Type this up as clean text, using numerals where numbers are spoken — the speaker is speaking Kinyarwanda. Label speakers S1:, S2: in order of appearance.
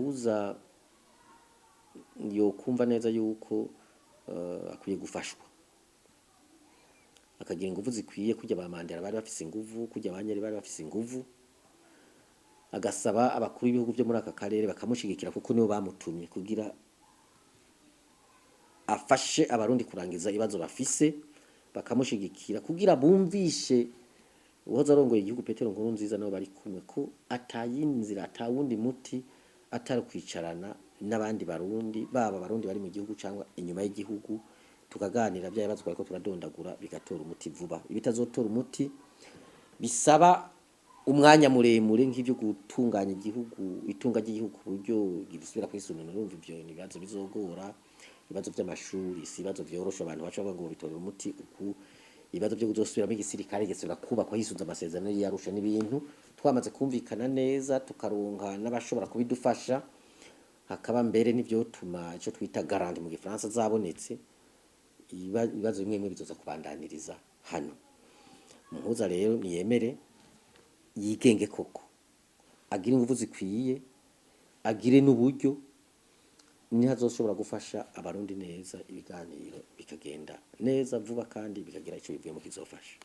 S1: umuhuza yo kumva neza yuko akwiye gufashwa akagira ingufu zikwiye kujya ba Mandela bari bafise ingufu kujya abanyeri bari bafise ingufu agasaba abakuru b'ibihugu byo muri aka karere bakamushigikira kuko nibo bamutumye kugira afashe abarundi kurangiza ibibazo bafise bakamushigikira kugira bumvishe uhoza arongoye igihugu Petero Nkurunziza nabo bari kumwe ko atayinzira atawundi muti atari kwicarana n'abandi barundi baba barundi bari mu gihugu cyangwa inyuma y'igihugu tukaganira bya bibazo ko turadondagura bigatora umuti vuba ibitazotora umuti bisaba umwanya muremure nk'ivyo gutunganya igihugu itunga ry'igihugu buryo gisubira kwisununa urumva ivyo nibazo bizogora ibibazo by'amashuri ibibazo vyorosha abantu baca ngo bitorera umuti uku ibibazo byo kuzosubiramo igisirikare gisubira kubakwa hisunza amasezerano yarusha n'ibintu twamaze kumvikana neza tukaronka n'abashobora kubidufasha hakaba mbere n'ivyo tuma ico twita garanti mu gifaransa zabonetse ibibazo bimwe bimwe bizoza kubandaniriza hano umuhuza rero niyemere yigenge koko agira ingufu zikwiye agire n'uburyo ntihazoshobora gufasha abarundi neza ibiganiro bikagenda neza vuba kandi bikagira ico bivuye mu kizofasha